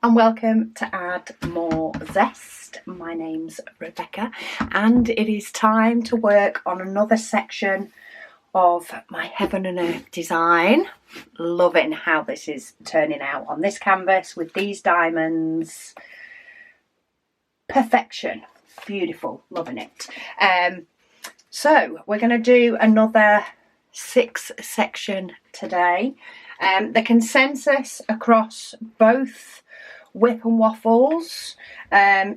and welcome to Add More Zest. My name's Rebecca and it is time to work on another section of my Heaven and Earth design. Loving how this is turning out on this canvas with these diamonds. Perfection. Beautiful. Loving it. So we're going to do another 6 section today. The consensus across both WIP and Waffles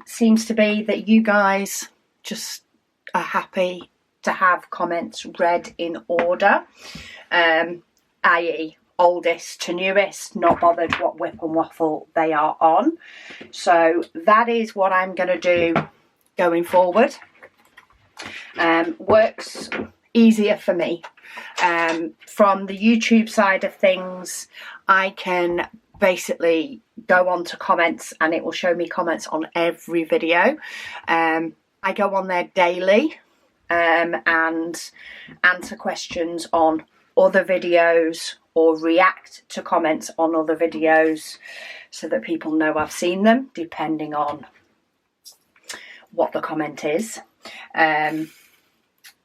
seems to be that you guys just are happy to have comments read in order, i.e. oldest to newest, not bothered what WIP and Waffle they are on. So that is what I'm going to do going forward. Works easier for me. From the YouTube side of things, I can basically go on to comments and it will show me comments on every video. I go on there daily and answer questions on other videos or react to comments on other videos so that people know I've seen them, depending on what the comment is. And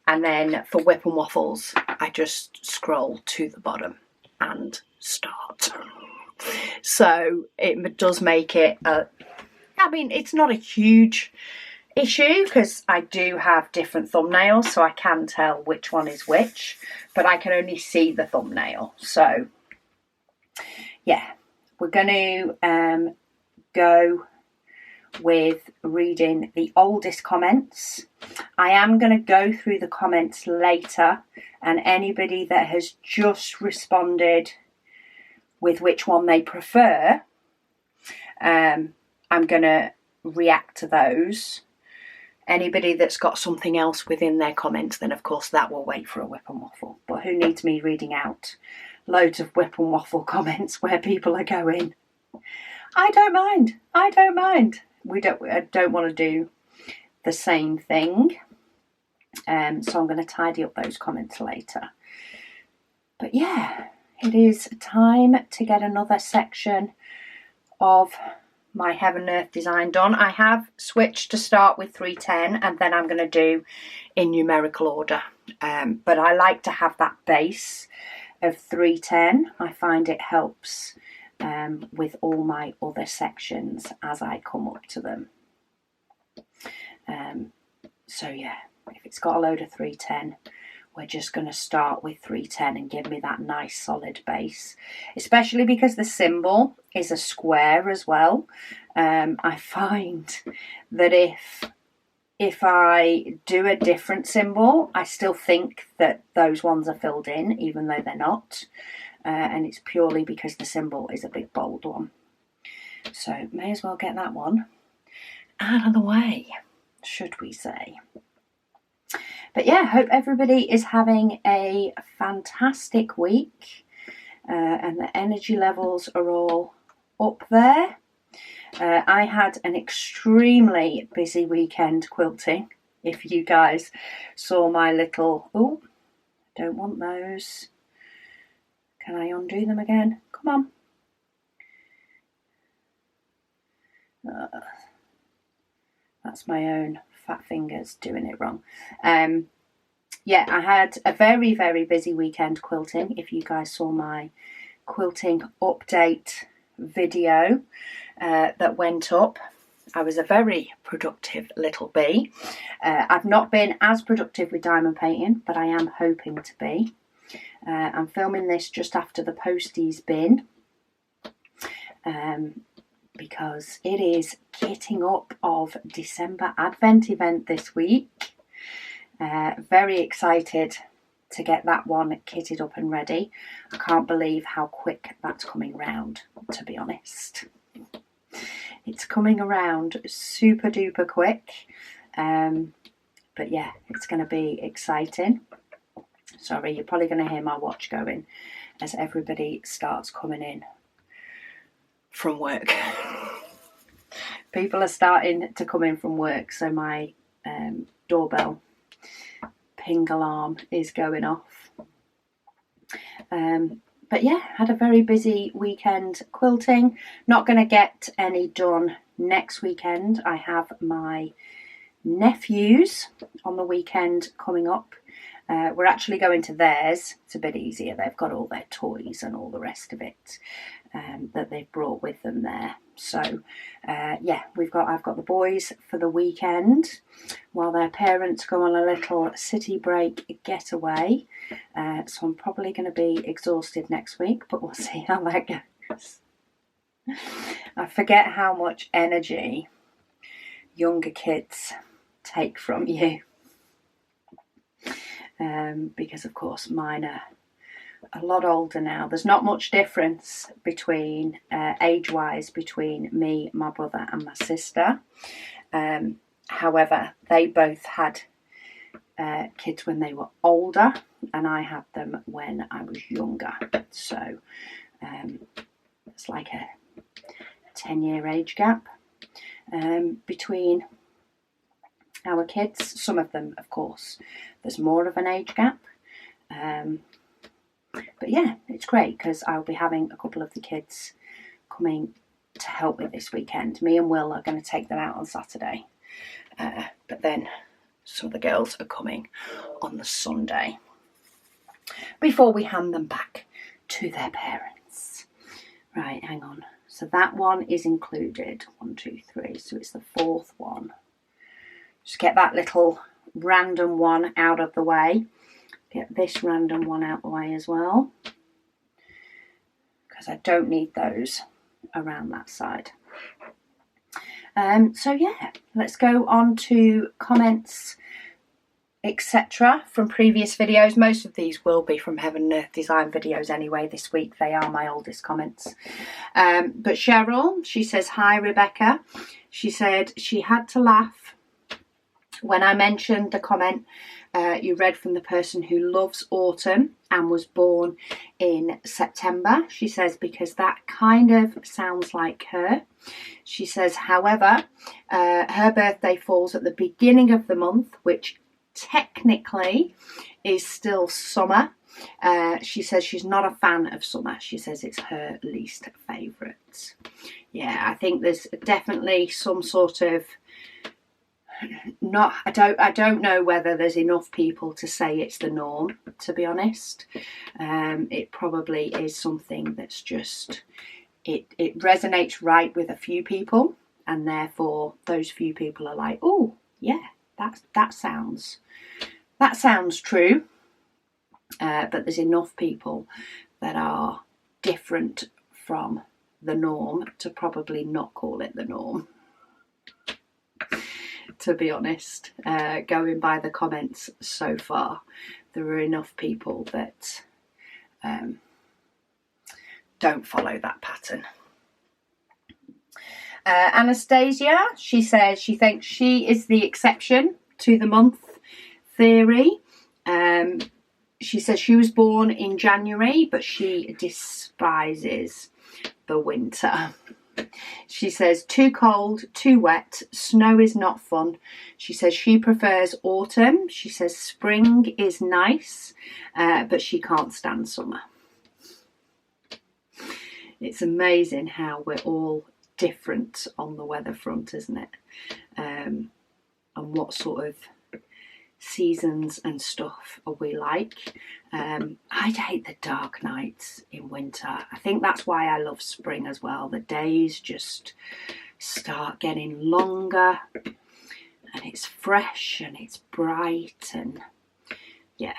then for WIP and Waffles, I just scroll to the bottom and start. So it does make it, I mean, it's not a huge issue because I do have different thumbnails, so I can tell which one is which, but I can only see the thumbnail. So yeah, we're going to go with reading the oldest comments. I am going to go through the comments later, and anybody that has just responded with which one they prefer, I'm going to react to those. Anybody that's got something else within their comments, then of course that will wait for a WIP and Waffle. But who needs me reading out loads of WIP and Waffle comments where people are going, I don't mind, I don't mind. I don't want to do the same thing. So I'm going to tidy up those comments later. But yeah, it is time to get another section of my Heaven and Earth design done. I have switched to start with 310 and then I'm going to do in numerical order. But I like to have that base of 310. I find it helps with all my other sections as I come up to them. So yeah, if it's got a load of 310, we're just going to start with 310 and give me that nice solid base, especially because the symbol is a square as well. I find that if I do a different symbol, I still think that those ones are filled in, even though they're not. And it's purely because the symbol is a big bold one. So may as well get that one out of the way, should we say. But yeah, hope everybody is having a fantastic week and the energy levels are all up there. I had an extremely busy weekend quilting. If you guys saw my little, oh, don't want those. Can I undo them again? Come on. That's my own fat fingers doing it wrong. Yeah, I had a very, very busy weekend quilting. If you guys saw my quilting update video that went up, I was a very productive little bee. I've not been as productive with diamond painting, but I am hoping to be. I'm filming this just after the posties bin because it is kitting up of December Advent event this week. Very excited to get that one kitted up and ready. I can't believe how quick that's coming round, to be honest. It's coming around super duper quick. But yeah, it's going to be exciting. Sorry, you're probably going to hear my watch going as everybody starts coming in from work. People are starting to come in from work, so my doorbell ping alarm is going off. But yeah, had a very busy weekend quilting. Not going to get any done next weekend. I have my nephews on the weekend coming up. We're actually going to theirs. It's a bit easier. They've got all their toys and all the rest of it that they've brought with them there. So yeah, I've got the boys for the weekend while their parents go on a little city break getaway. So I'm probably going to be exhausted next week, but we'll see how that goes. I forget how much energy younger kids take from you. Because of course mine are a lot older now. There's not much difference between age-wise between me, my brother and my sister. However, they both had kids when they were older and I had them when I was younger. So it's like a 10-year age gap between our kids. Some of them, of course, there's more of an age gap. But yeah, it's great because I'll be having a couple of the kids coming to help me this weekend. Me and Will are going to take them out on Saturday. But then some of the girls are coming on the Sunday before we hand them back to their parents. Right, hang on. So that one is included. 1, 2, 3. So it's the fourth one. Just get that little random one out of the way. Get this random one out the way as well, because I don't need those around that side. So yeah, let's go on to comments, etc. from previous videos. Most of these will be from Heaven and Earth Design videos anyway this week. They are my oldest comments. But Cheryl, she says, hi Rebecca. She said she had to laugh when I mentioned the comment you read from the person who loves autumn and was born in September. She says, because that kind of sounds like her. She says, however, her birthday falls at the beginning of the month, which technically is still summer. She says she's not a fan of summer. She says it's her least favourite. Yeah, I think there's definitely some sort of I don't know whether there's enough people to say it's the norm, to be honest. It probably is something that's just it resonates right with a few people, and therefore those few people are like, oh yeah, that sounds true. But there's enough people that are different from the norm to probably not call it the norm, to be honest. Going by the comments so far, there are enough people that don't follow that pattern. Anastasia, she says she thinks she is the exception to the month theory. She says she was born in January, but she despises the winter. She says too cold, too wet, snow is not fun. She says she prefers autumn. She says spring is nice, but she can't stand summer. It's amazing how we're all different on the weather front, isn't it? And what sort of seasons and stuff are we like. I hate the dark nights in winter. I think that's why I love spring as well. The days just start getting longer and it's fresh and it's bright, and yeah,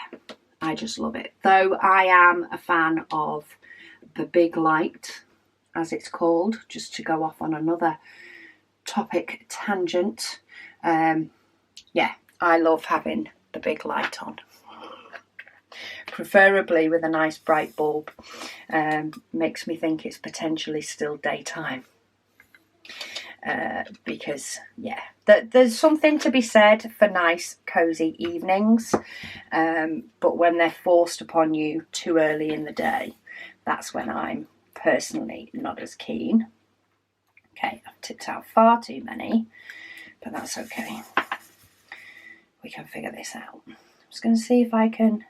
I just love it. Though I am a fan of the big light, as it's called, just to go off on another topic tangent. Yeah, I love having the big light on, preferably with a nice bright bulb. Makes me think it's potentially still daytime, because yeah, there's something to be said for nice cozy evenings, but when they're forced upon you too early in the day, that's when I'm personally not as keen. Okay, I've tipped out far too many, but that's okay. We can figure this out. I'm just going to see if I can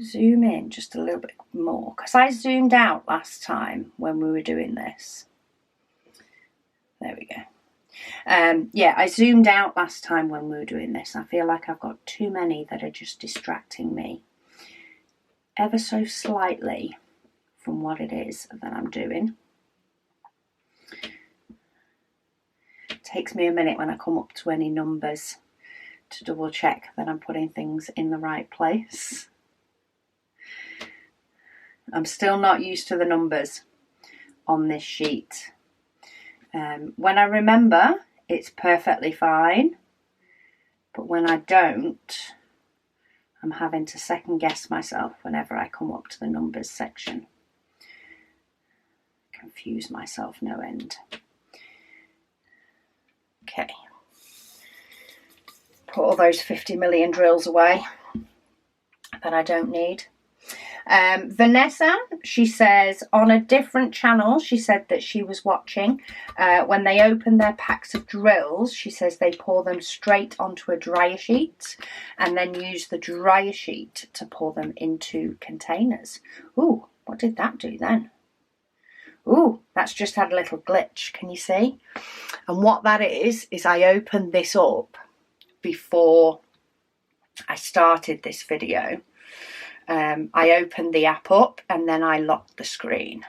zoom in just a little bit more, because I zoomed out last time when we were doing this. There we go. Yeah, I zoomed out last time when we were doing this. I feel like I've got too many that are just distracting me ever so slightly from what it is that I'm doing. It takes me a minute when I come up to any numbers to double check that I'm putting things in the right place. I'm still not used to the numbers on this sheet. When I remember, it's perfectly fine, but when I don't, I'm having to second guess myself whenever I come up to the numbers section. Confuse myself no end. Okay. Put all those 50 million drills away that I don't need. Vanessa, she says, on a different channel, she said that she was watching, when they open their packs of drills, she says they pour them straight onto a dryer sheet and then use the dryer sheet to pour them into containers. Ooh, what did that do then? Ooh, that's just had a little glitch, can you see? And what that is I opened this up before I started this video. I opened the app up and then I locked the screen,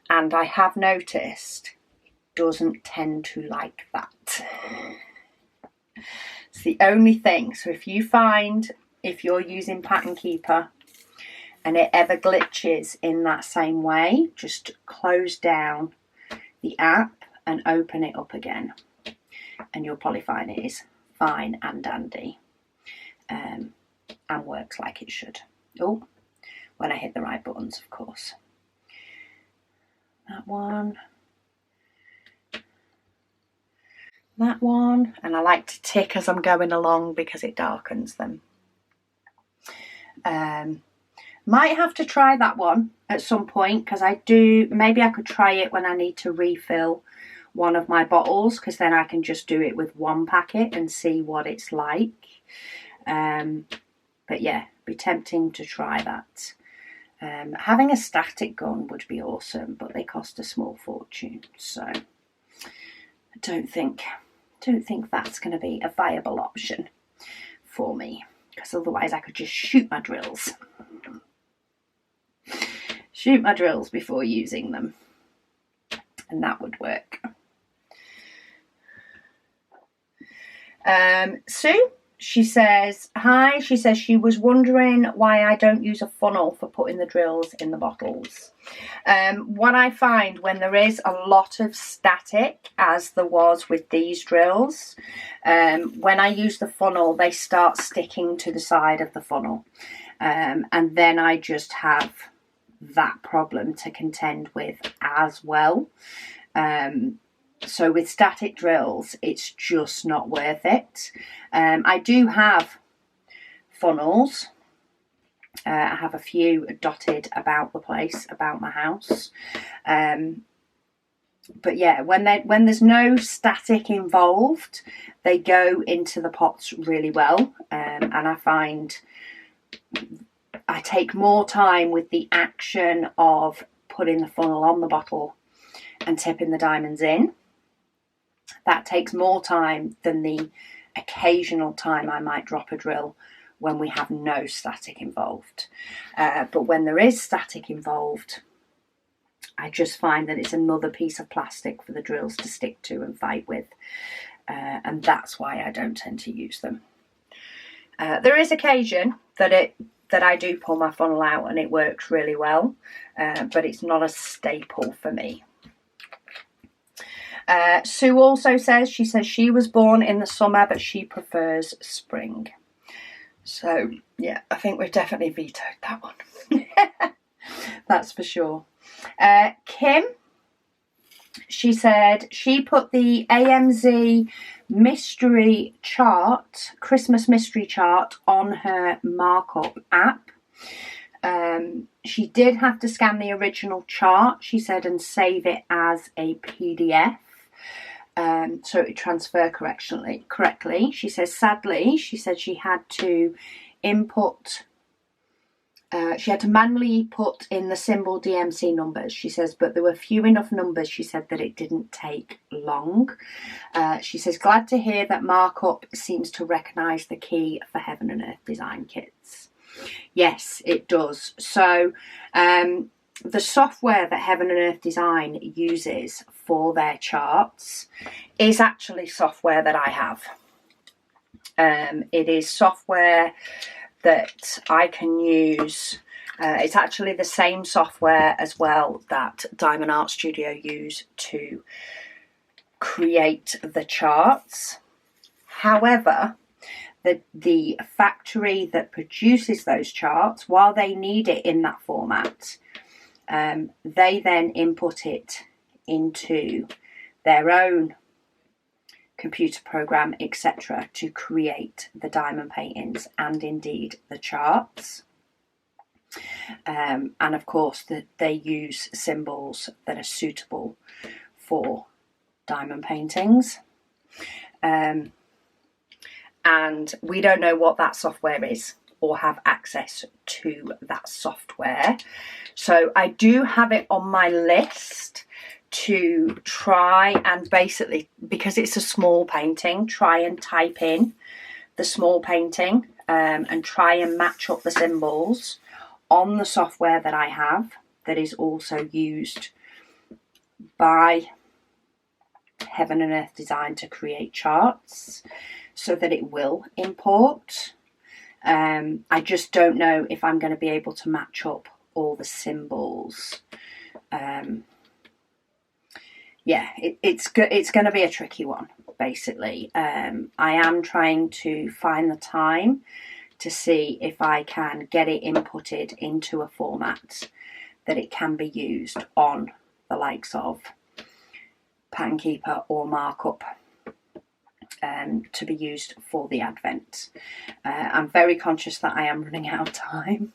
and I have noticed it doesn't tend to like that. It's the only thing. So if you're using Pattern Keeper and it ever glitches in that same way, just close down the app and open it up again, and you'll probably find it is fine and dandy. And works like it should. Oh, when I hit the right buttons, of course. That one. That one. And I like to tick as I'm going along because it darkens them. Might have to try that one at some point, because maybe I could try it when I need to refill one of my bottles, because then I can just do it with one packet and see what it's like. But yeah, be tempting to try that. Having a static gun would be awesome, but they cost a small fortune, so I don't think that's going to be a viable option for me, because otherwise I could just shoot my drills. Shoot my drills before using them, and that would work. Sue, she says, hi, she says she was wondering why I don't use a funnel for putting the drills in the bottles. What I find when there is a lot of static, as there was with these drills, when I use the funnel, they start sticking to the side of the funnel. And then I just have that problem to contend with as well. So with static drills, it's just not worth it. I do have funnels. I have a few dotted about the place, about my house. But yeah, when there's no static involved, they go into the pots really well. And I find I take more time with the action of putting the funnel on the bottle and tipping the diamonds in. That takes more time than the occasional time I might drop a drill when we have no static involved. But when there is static involved, I just find that it's another piece of plastic for the drills to stick to and fight with. And that's why I don't tend to use them. There is occasion that I do pull my funnel out and it works really well, but it's not a staple for me. Sue also says, she was born in the summer, but she prefers spring. So, yeah, I think we've definitely vetoed that one. That's for sure. Kim, she said she put the AMZ mystery chart, Christmas mystery chart, on her markup app. She did have to scan the original chart, she said, and save it as a PDF. So it would transfer correctly. She says, sadly, she said she had to input she had to manually put in the symbol DMC numbers, she says, but there were few enough numbers, she said, that it didn't take long. She says, glad to hear that markup seems to recognise the key for Heaven and Earth design kits. Yes, it does. So the software that Heaven and Earth Design uses for their charts is actually software that I have. It is software that I can use. It's actually the same software as well that Diamond Art Studio use to create the charts. However, the factory that produces those charts, while they need it in that format, they then input it into their own computer program, etc., to create the diamond paintings and indeed the charts. And of course they use symbols that are suitable for diamond paintings. And we don't know what that software is or have access to that software. So I do have it on my list to try and basically, because it's a small painting, try and type in the small painting and try and match up the symbols on the software that I have that is also used by Heaven and Earth Design to create charts, so that it will import. I just don't know if I'm going to be able to match up all the symbols. Yeah, it's going to be a tricky one, basically. I am trying to find the time to see if I can get it inputted into a format that it can be used on the likes of Pattern Keeper or Markup to be used for the Advent. I'm very conscious that I am running out of time,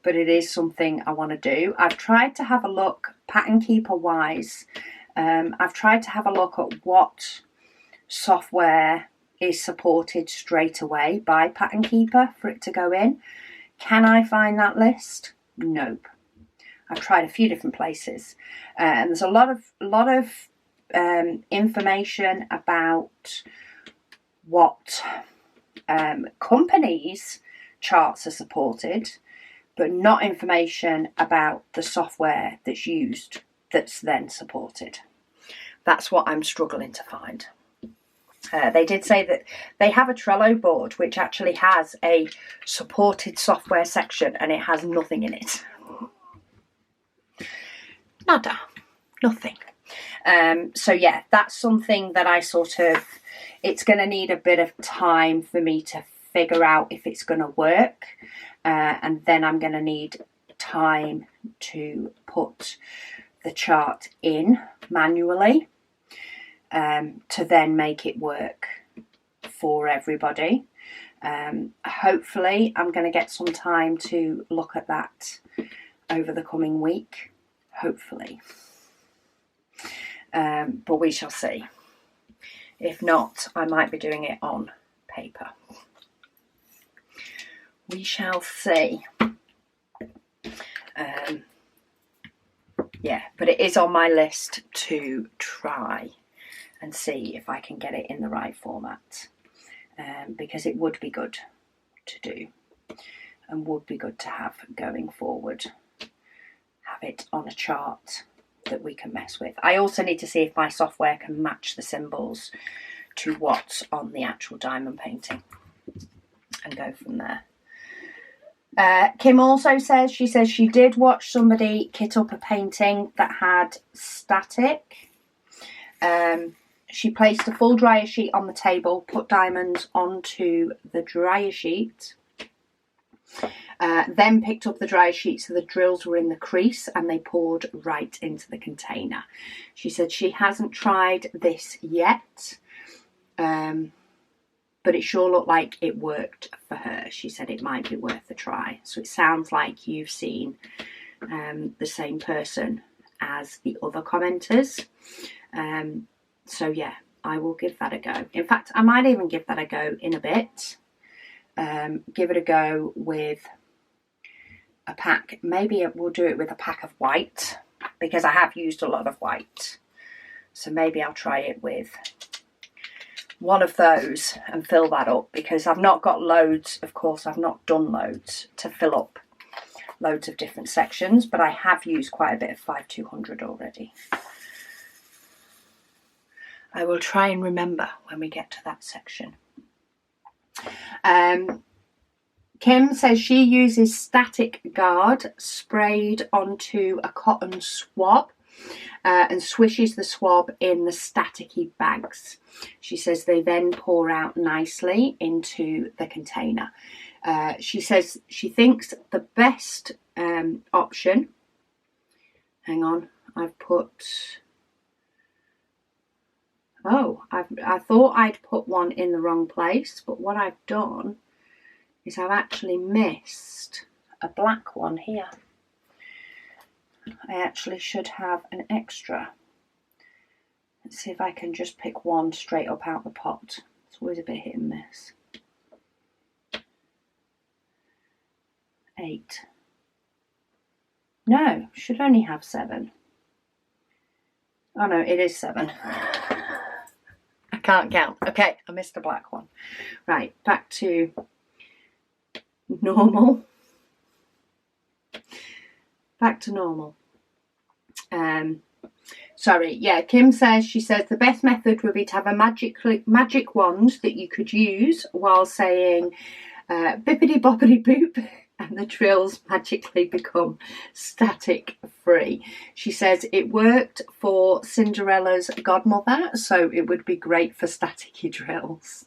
but it is something I want to do. I've tried to have a look, Pattern Keeper wise, I've tried to have a look at what software is supported straight away by Pattern Keeper for it to go in. Can I find that list? Nope. I've tried a few different places, and there's a lot of information about what companies' charts are supported, but not information about the software that's used that's then supported. That's what I'm struggling to find. They did say that they have a Trello board which actually has a supported software section and it has nothing in it. Nada. Nothing. So yeah, that's something that I sort of, it's going to need a bit of time for me to figure out if it's going to work. And then I'm going to need time to put the chart in manually to then make it work for everybody. Hopefully I'm going to get some time to look at that over the coming week. Hopefully. But we shall see. If not, I might be doing it on paper. We shall see. Yeah, but it is on my list to try and see if I can get it in the right format, because it would be good to do and would be good to have going forward. Have it on a chart that we can mess with. I also need to see if my software can match the symbols to what's on the actual diamond painting and go from there. Kim also says, she did watch somebody kit up a painting that had static. She placed a full dryer sheet on the table, put diamonds onto the dryer sheet, then picked up the dryer sheet so the drills were in the crease and they poured right into the container. She said she hasn't tried this yet, but it sure looked like it worked for her. She said it might be worth a try. So it sounds like you've seen the same person as the other commenters. So yeah, I will give that a go. In fact, I might even give that a go in a bit. Give it a go with a pack. Maybe we'll do it with a pack of white, because I have used a lot of white. So maybe I'll try it with one of those and fill that up, because I've not got loads. Of course, I've not done loads to fill up loads of different sections, but I have used quite a bit of 5200 already. I will try and remember when we get to that section. Kim says she uses static guard sprayed onto a cotton swab and swishes the swab in the staticky bags. She says they then pour out nicely into the container. She says she thinks the best option, hang on, I've put, oh, I thought I'd put one in the wrong place, but what I've done is I've actually missed a black one here. I actually should have an extra. Let's see if I can just pick one straight up out the pot. It's always a bit hit and miss. 8. No, should only have 7. Oh no, it is 7. I can't count. Okay, I missed the black one. Right, back to normal. Back to normal. Sorry, yeah, Kim says, she says the best method would be to have a magic wand that you could use while saying bippity boppity boop, and the drills magically become static free. She says it worked for Cinderella's godmother, so it would be great for staticky drills.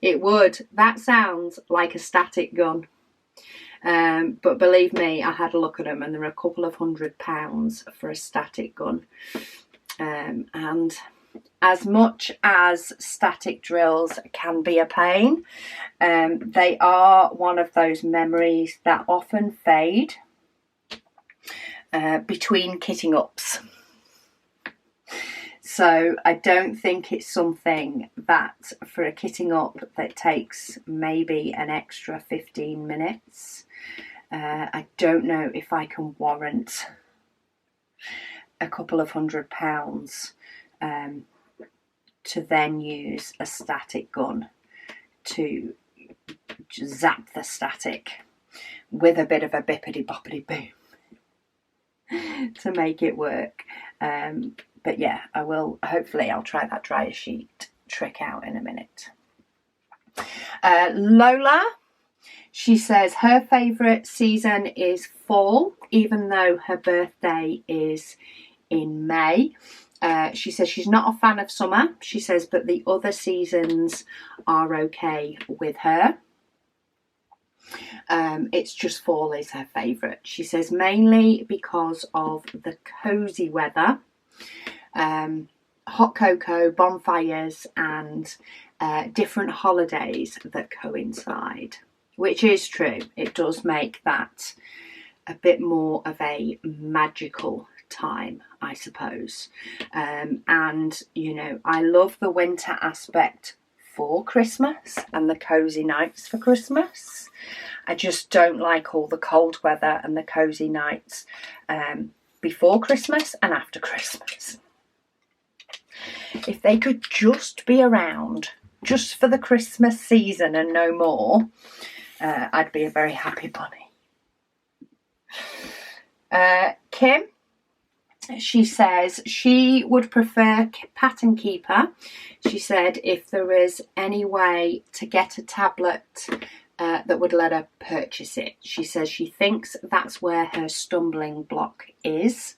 It would. That sounds like a static gun. But believe me, I had a look at them and they're a couple of £100 for a static gun. And as much as static drills can be a pain, they are one of those memories that often fade between kitting ups. So I don't think it's something that for a kitting up that takes maybe an extra 15 minutes. I don't know if I can warrant a couple of £100 to then use a static gun to zap the static with a bit of a bippity boppity boom to make it work. But yeah, I will. Hopefully I'll try that dryer sheet trick out in a minute. Lola, she says her favourite season is fall, even though her birthday is in May. She says she's not a fan of summer. She says, but the other seasons are okay with her. It's just fall is her favourite. She says mainly because of the cosy weather. Hot cocoa, bonfires and different holidays that coincide, which is true. It does make that a bit more of a magical time, I suppose. And, you know, I love the winter aspect for Christmas and the cosy nights for Christmas. I just don't like all the cold weather and the cosy nights before Christmas and after Christmas. If they could just be around just for the Christmas season and no more, I'd be a very happy bunny. Kim, she says she would prefer Pattern Keeper. She said if there is any way to get a tablet that would let her purchase it. She says she thinks that's where her stumbling block is.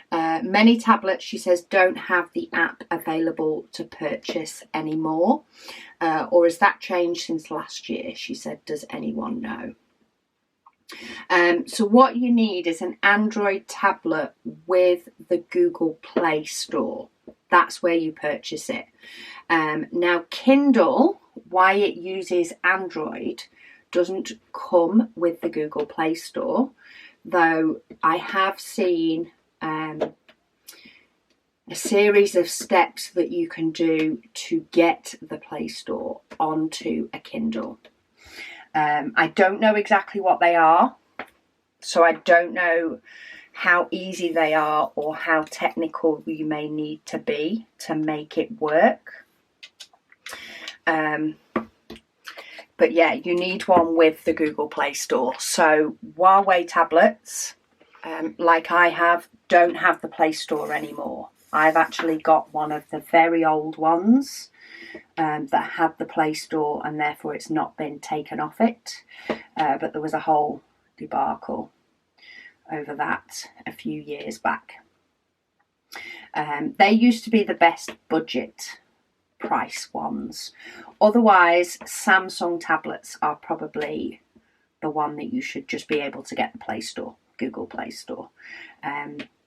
Many tablets, she says, don't have the app available to purchase anymore. Or has that changed since last year? She said, does anyone know? So what you need is an Android tablet with the Google Play Store. That's where you purchase it. Now, Kindle, why it uses Android, doesn't come with the Google Play Store, though I have seen a series of steps that you can do to get the Play Store onto a Kindle. I don't know exactly what they are, So I don't know how easy they are or how technical you may need to be to make it work. But yeah, you need one with the Google Play Store. So Huawei tablets, like I have, don't have the Play Store anymore. I've actually got one of the very old ones that had the Play Store, and therefore it's not been taken off it. But there was a whole debacle over that a few years back. They used to be the best budget price ones. Otherwise, Samsung tablets are probably the one that you should just be able to get the Play Store, Google Play Store.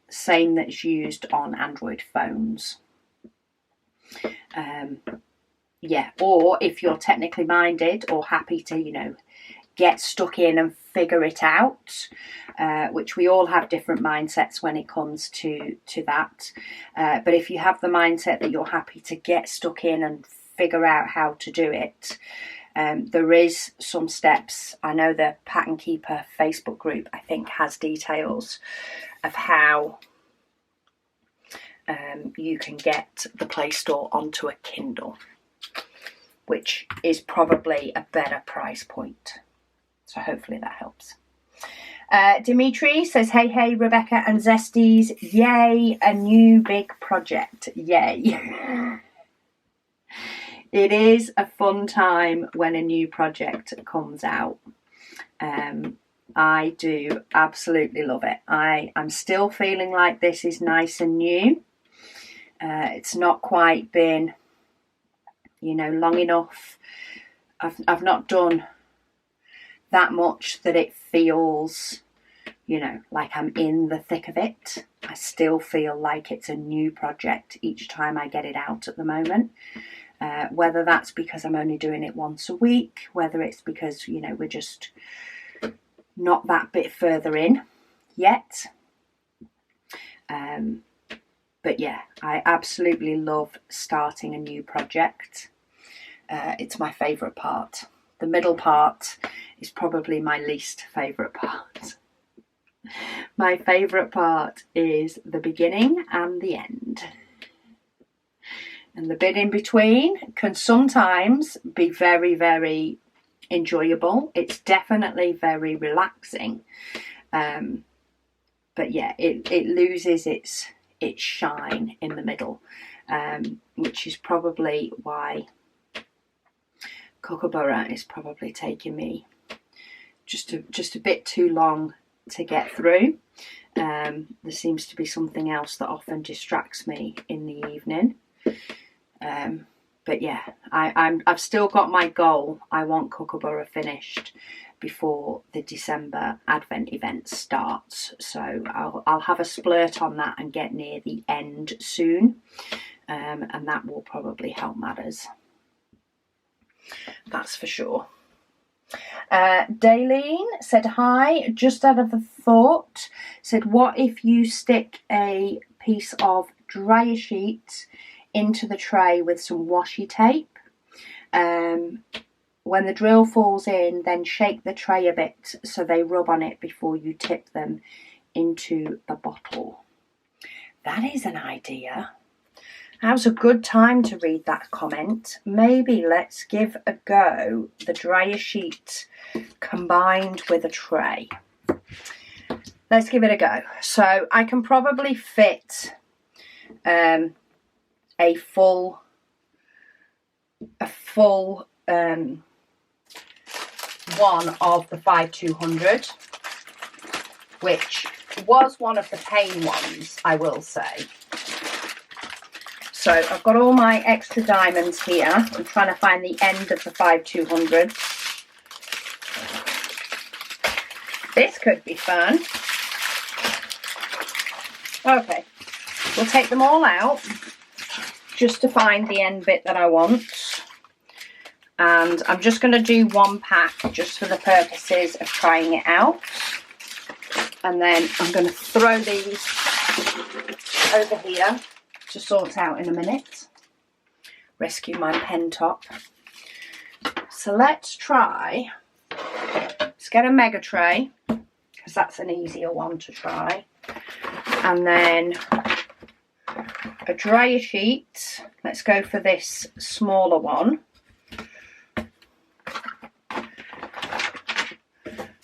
Same that's used on Android phones. Yeah, or if you're technically minded or happy to, you know, get stuck in and figure it out, which we all have different mindsets when it comes to that. But if you have the mindset that you're happy to get stuck in and figure out how to do it, there is some steps. I know the Pattern Keeper Facebook group, I think, has details of how you can get the Play Store onto a Kindle, which is probably a better price point. So hopefully that helps. Dimitri says, hey, Rebecca and Zesties. Yay, a new big project. Yay. It is a fun time when a new project comes out. I do absolutely love it. I'm still feeling like this is nice and new. It's not quite been, you know, long enough. I've not done that much that it feels, you know, like I'm in the thick of it. I still feel like it's a new project each time I get it out at the moment. Whether that's because I'm only doing it once a week, whether it's because, you know, we're just not that bit further in yet. But yeah, I absolutely love starting a new project. It's my favourite part. The middle part is probably my least favourite part. My favourite part is the beginning and the end. And the bit in between can sometimes be very, very enjoyable. It's definitely very relaxing. But yeah, it loses its shine in the middle, which is probably why Kookaburra is probably taking me just a bit too long to get through. There seems to be something else that often distracts me in the evening. But yeah, I've still got my goal. I want Kookaburra finished before the December Advent event starts. So I'll have a splurt on that and get near the end soon. And that will probably help matters. That's for sure. Daleen said, hi, just out of the thought, said, what if you stick a piece of dryer sheet into the tray with some washi tape? When the drill falls in, then shake the tray a bit so they rub on it before you tip them into the bottle. That is an idea. Now's a good time to read that comment. Maybe let's give a go the dryer sheet combined with a tray. Let's give it a go. So I can probably fit a full one of the 5200, which was one of the pain ones, I will say. So I've got all my extra diamonds here. I'm trying to find the end of the 5200. This could be fun. Okay, we'll take them all out just to find the end bit that I want. And I'm just going to do one pack just for the purposes of trying it out. And then I'm going to throw these over here to sort out in a minute. Rescue my pen top. So let's get a mega tray, because because that's an easier one to try. And then a dryer sheet. Let's go for this smaller one.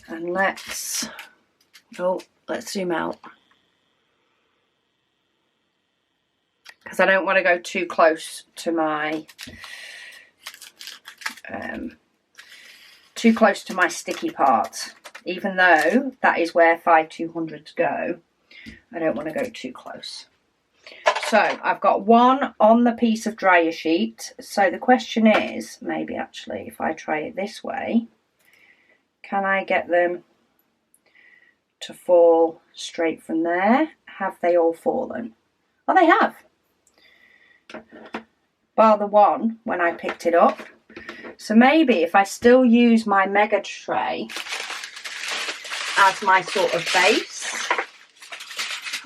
And let's zoom out. Because I don't want to go too close to my sticky part. Even though that is where 5200s go, I don't want to go too close. So I've got one on the piece of dryer sheet. So the question is, maybe actually if I try it this way, can I get them to fall straight from there? Have they all fallen? Oh, they have. Bar the one when I picked it up. So maybe if I still use my mega tray as my sort of base,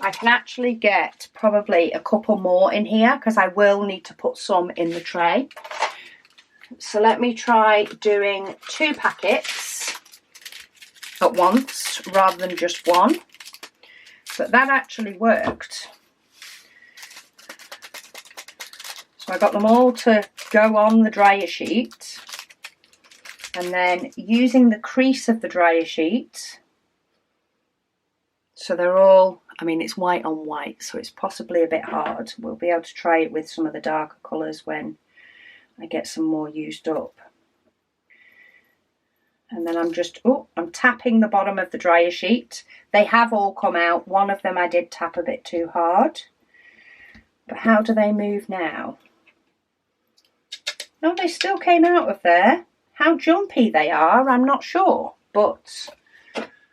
I can actually get probably a couple more in here, because I will need to put some in the tray. So let me try doing 2 packets at once rather than just one. But that actually worked. So I got them all to go on the dryer sheet, and then using the crease of the dryer sheet, so they're all, I mean, it's white on white, so it's possibly a bit hard. We'll be able to try it with some of the darker colours when I get some more used up. And then I'm tapping the bottom of the dryer sheet. They have all come out. One of them I did tap a bit too hard. But how do they move now? No, they still came out of there. How jumpy they are, I'm not sure. But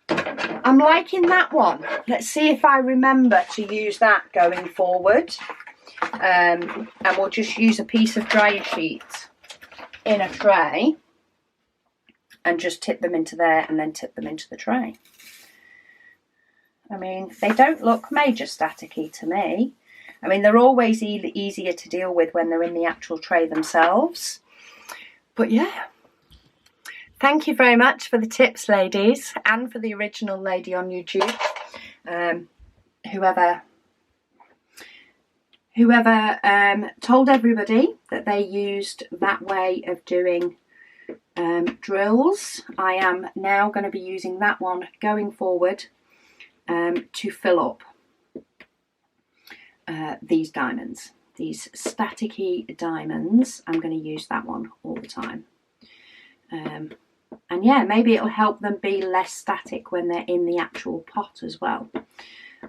I'm liking that one. Let's see if I remember to use that going forward. And we'll just use a piece of dryer sheet in a tray and just tip them into there and then tip them into the tray. I mean, they don't look major staticky to me. I mean, they're always easier to deal with when they're in the actual tray themselves. But yeah. Thank you very much for the tips, ladies, and for the original lady on YouTube. Whoever told everybody that they used that way of doing drills. I am now going to be using that one going forward to fill up these diamonds, these staticky diamonds. I'm going to use that one all the time. And yeah, maybe it'll help them be less static when they're in the actual pot as well,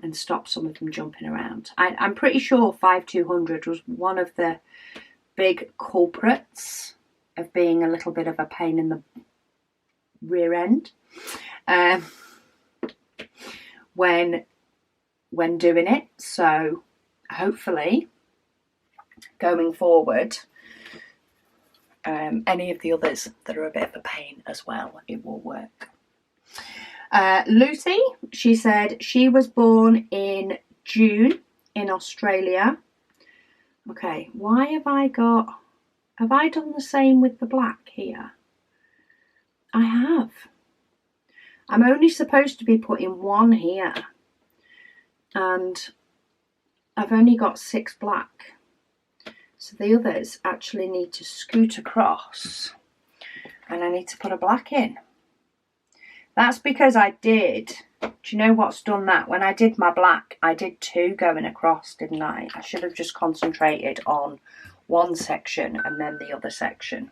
and stop some of them jumping around. I'm pretty sure 5200 was one of the big culprits of being a little bit of a pain in the rear end when doing it. So hopefully going forward, any of the others that are a bit of a pain as well, it will work. Lucy, she said she was born in June in Australia. Okay, why have I done the same with the black here? I have. I'm only supposed to be putting one here, and I've only got 6 black. So the others actually need to scoot across, and I need to put a black in. That's because I did, do you know what's done that? When I did my black, I did 2 going across, didn't I? I should have just concentrated on one section and then the other section.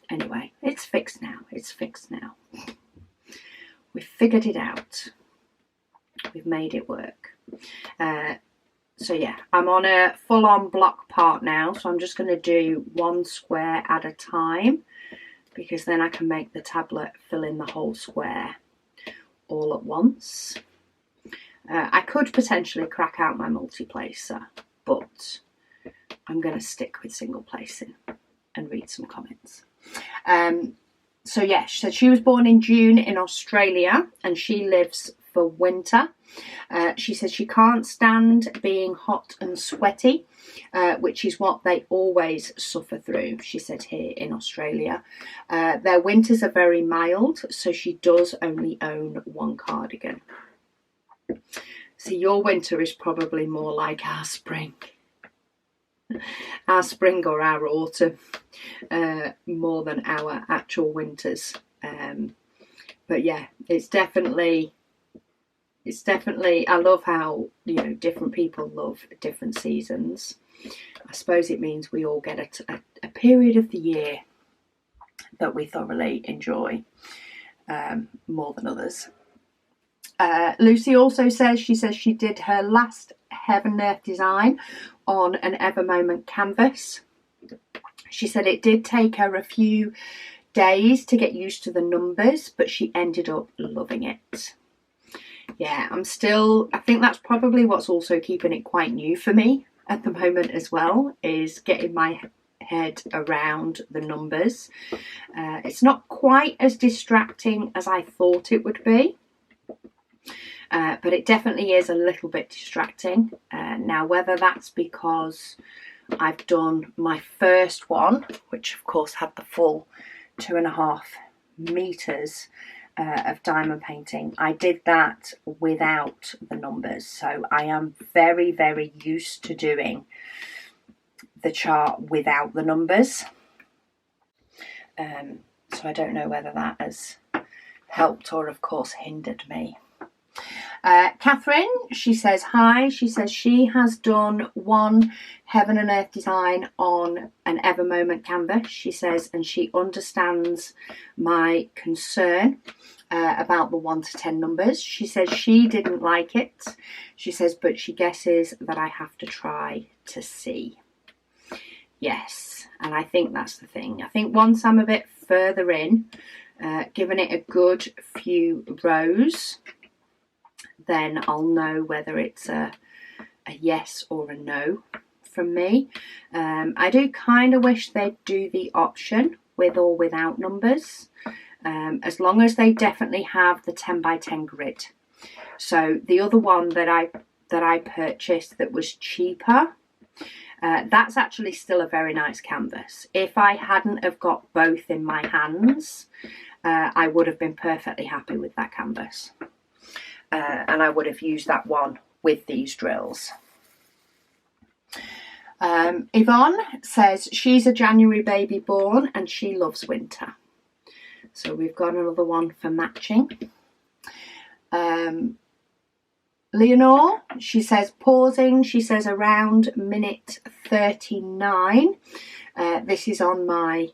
Anyway, it's fixed now. It's fixed now. We've figured it out. We've made it work. So yeah, I'm on a full-on block part now, so I'm just going to do 1 square at a time, because then I can make the tablet fill in the whole square all at once. I could potentially crack out my multi-placer, but I'm going to stick with single placing and read some comments. So yeah, so she was born in June in Australia, and she lives for winter. She says she can't stand being hot and sweaty, which is what they always suffer through, she said, here in Australia. Their winters are very mild, so she does only own one cardigan. So your winter is probably more like our spring. Our spring or our autumn, more than our actual winters. But yeah, it's definitely, I love how, you know, different people love different seasons. I suppose it means we all get a period of the year that we thoroughly enjoy more than others. Lucy also says, she did her last Heaven and Earth design on an Ever Moment canvas. She said it did take her a few days to get used to the numbers, but she ended up loving it. Yeah, I think that's probably what's also keeping it quite new for me at the moment as well, is getting my head around the numbers. It's not quite as distracting as I thought it would be. But it definitely is a little bit distracting. Now, whether that's because I've done my first one, which of course had the full 2.5 meters of diamond painting. I did that without the numbers, so I am very, very used to doing the chart without the numbers. So I don't know whether that has helped or of course hindered me. Catherine, she says hi. She says she has done one Heaven and Earth design on an Ever Moment canvas, she says, and she understands my concern about the 1 to 10 numbers. She says she didn't like it. She says, but she guesses that I have to try to see. Yes, and I think that's the thing. I think once I'm a bit further in, giving it a good few rows, then I'll know whether it's a yes or a no from me. I do kind of wish they'd do the option with or without numbers, as long as they definitely have the 10 by 10 grid. So the other one that I purchased that was cheaper, that's actually still a very nice canvas. If I hadn't have got both in my hands, I would have been perfectly happy with that canvas. And I would have used that one with these drills. Yvonne says she's a January baby born and she loves winter. So we've got another one for matching. Leonore, she says pausing, she says around minute 39. This is on my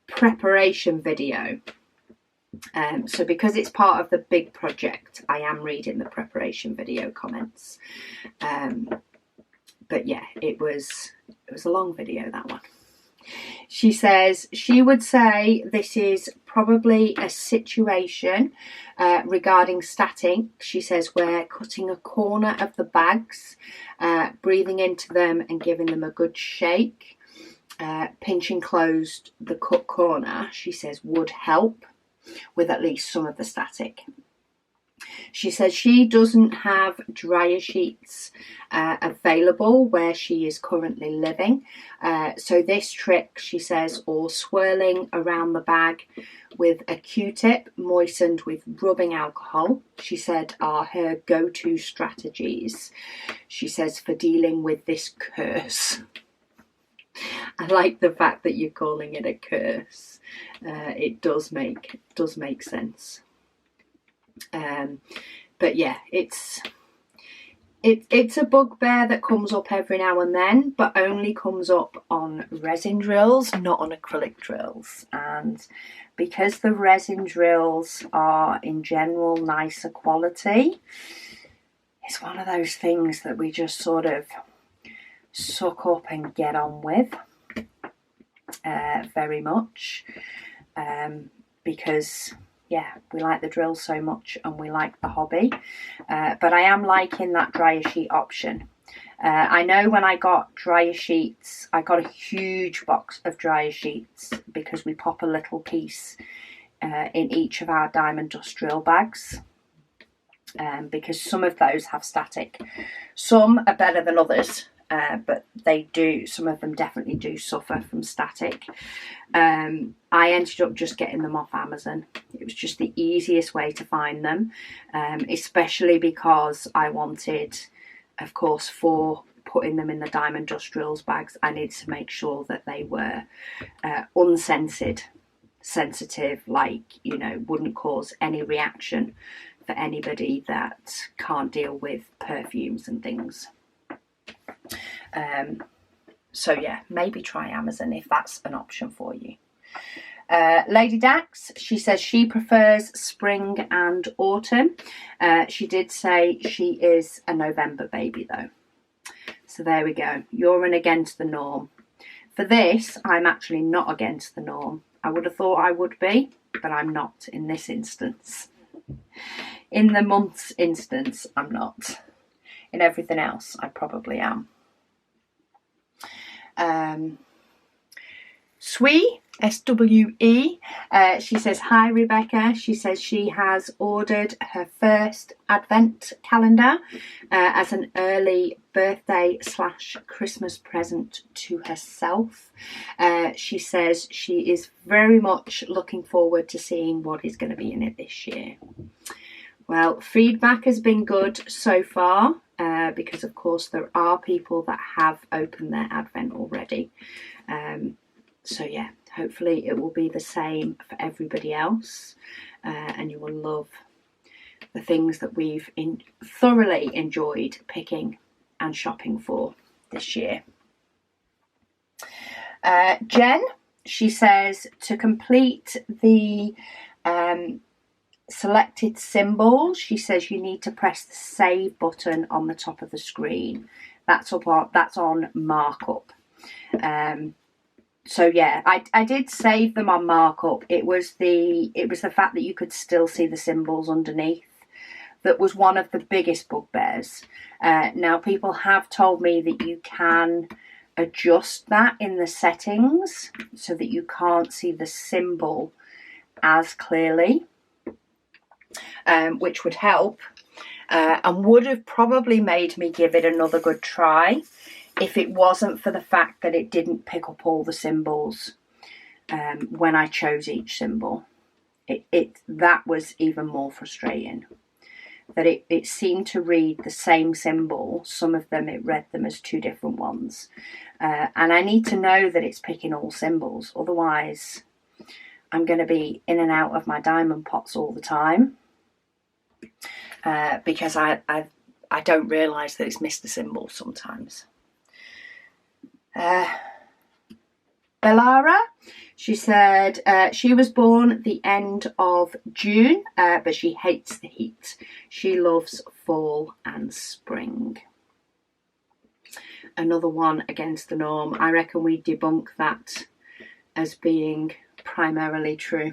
preparation video. So because it's part of the big project, I am reading the preparation video comments. But yeah, it was a long video, that one. She says she would say this is probably a situation regarding statting. She says we're cutting a corner of the bags, breathing into them and giving them a good shake. Pinching closed the cut corner, she says, would help with at least some of the static. She says she doesn't have dryer sheets available where she is currently living. So this trick, she says, or swirling around the bag with a Q-tip moistened with rubbing alcohol, she said, are her go-to strategies, she says, for dealing with this curse. I like the fact that you're calling it a curse. It does make sense. But yeah, it's a bugbear that comes up every now and then, but only comes up on resin drills, not on acrylic drills. And because the resin drills are in general nicer quality, it's one of those things that we just sort of suck up and get on with very much, because yeah, we like the drill so much and we like the hobby. But I am liking that dryer sheet option. I know when I got dryer sheets, I got a huge box of dryer sheets because we pop a little piece in each of our diamond dust drill bags. because some of those have static. Some are better than others, but some of them definitely do suffer from static. I ended up just getting them off Amazon. It was just the easiest way to find them, especially because I wanted, of course, for putting them in the Dime Industrials bags, I needed to make sure that they were sensitive, like, you know, wouldn't cause any reaction for anybody that can't deal with perfumes and things. So yeah, maybe try Amazon if that's an option for you. Lady Dax, she says she prefers spring and autumn. She did say she is a November baby though. So there we go. You're an against the norm. For this, I'm actually not against the norm. I would have thought I would be, but I'm not in this instance. In the month's instance, I'm not. In everything else, I probably am. Swee, S-W-E, she says, hi Rebecca. She says she has ordered her first advent calendar as an early birthday / Christmas present to herself. She says she is very much looking forward to seeing what is going to be in it this year. Well, feedback has been good so far, because of course there are people that have opened their advent already. So yeah, hopefully it will be the same for everybody else, and you will love the things that we've thoroughly enjoyed picking and shopping for this year. Jen, she says to complete the selected symbol, she says you need to press the save button on the top of the screen. That's on markup. So yeah, I did save them on markup. It was the fact that you could still see the symbols underneath that was one of the biggest bugbears. Now people have told me that you can adjust that in the settings so that you can't see the symbol as clearly, which would help, and would have probably made me give it another good try if it wasn't for the fact that it didn't pick up all the symbols when I chose each symbol. That was even more frustrating, that it seemed to read the same symbol. Some of them, it read them as two different ones, and I need to know that it's picking all symbols, otherwise I'm going to be in and out of my diamond pots all the time, because I don't realise that it's missed the symbol sometimes. Bellara, she said she was born the end of June, but she hates the heat. She loves fall and spring. Another one against the norm. I reckon we debunk that as being primarily true.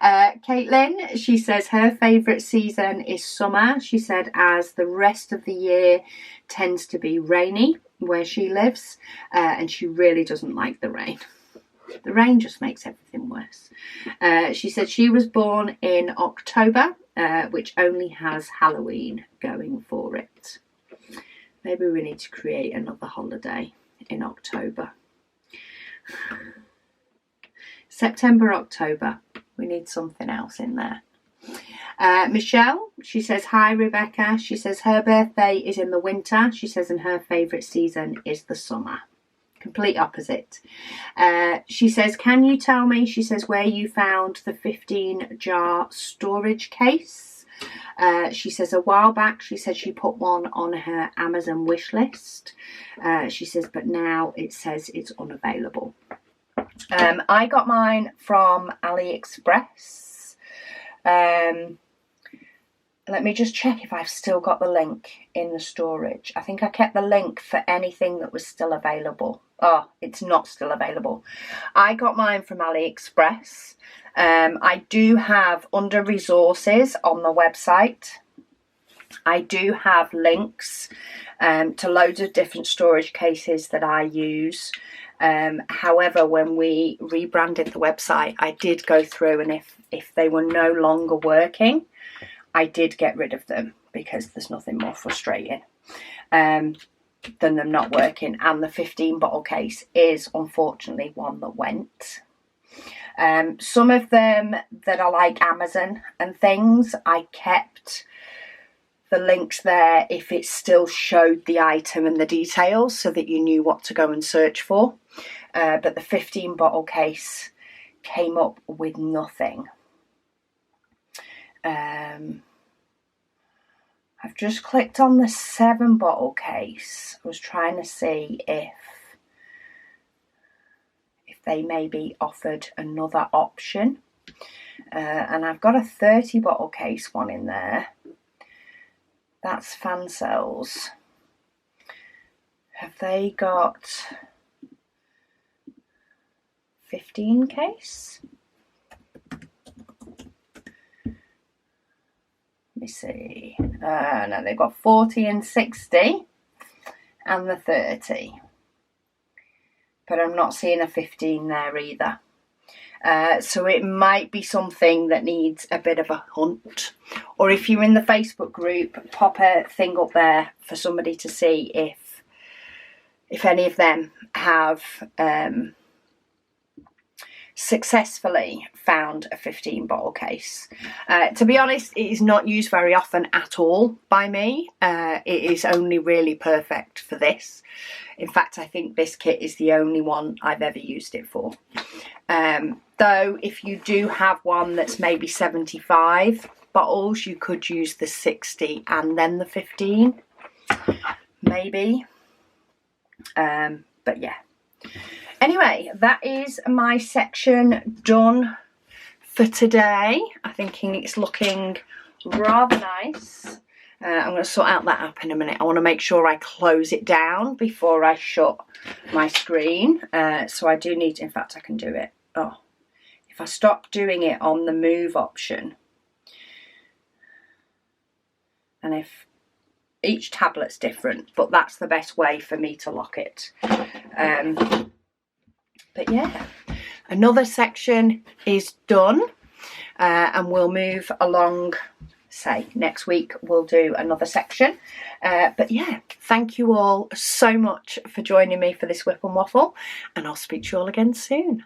Caitlin, she says her favourite season is summer. She said as the rest of the year tends to be rainy where she lives, and she really doesn't like the rain. The rain just makes everything worse. She said she was born in October, which only has Halloween going for it. Maybe we need to create another holiday in October. September, October. We need something else in there. Michelle, she says, hi Rebecca. She says her birthday is in the winter. She says, and her favourite season is the summer. Complete opposite. She says, can you tell me, she says, where you found the 15 jar storage case? She says a while back, she said she put one on her Amazon wish list. She says, but now it says it's unavailable. I got mine from AliExpress. Let me just check if I've still got the link in the storage. I think I kept the link for anything that was still available. Oh, it's not still available. I got mine from AliExpress. I do have, under resources on the website, I do have links to loads of different storage cases that I use. However, when we rebranded the website, I did go through, and if they were no longer working, I did get rid of them because there's nothing more frustrating than them not working. And the 15 bottle case is unfortunately one that went. Some of them that are like Amazon and things, I kept the links there if it still showed the item and the details so that you knew what to go and search for. But the 15 bottle case came up with nothing. I've just clicked on the 7 bottle case. I was trying to see if they maybe offered another option. And I've got a 30 bottle case one in there. That's Fan Cells. Have they got 15 case? Let me see. No, they've got 40 and 60 and the 30. But I'm not seeing a 15 there either. So it might be something that needs a bit of a hunt. Or if you're in the Facebook group, pop a thing up there for somebody to see if any of them have successfully found a 15 bottle case. To be honest, it is not used very often at all by me. It is only really perfect for this. In fact, I think this kit is the only one I've ever used it for. Though if you do have one that's maybe 75 bottles, you could use the 60 and then the 15, maybe. But yeah. Anyway, that is my section done for today. I'm thinking it's looking rather nice. I'm going to sort out that app in a minute. I want to make sure I close it down before I shut my screen. So I do need, in fact I can do it. Oh, if I stop doing it on the move option, and if each tablet's different, but that's the best way for me to lock it. But yeah, another section is done, and we'll move along. Say next week we'll do another section. But yeah, thank you all so much for joining me for this WIP and Waffle, and I'll speak to you all again soon.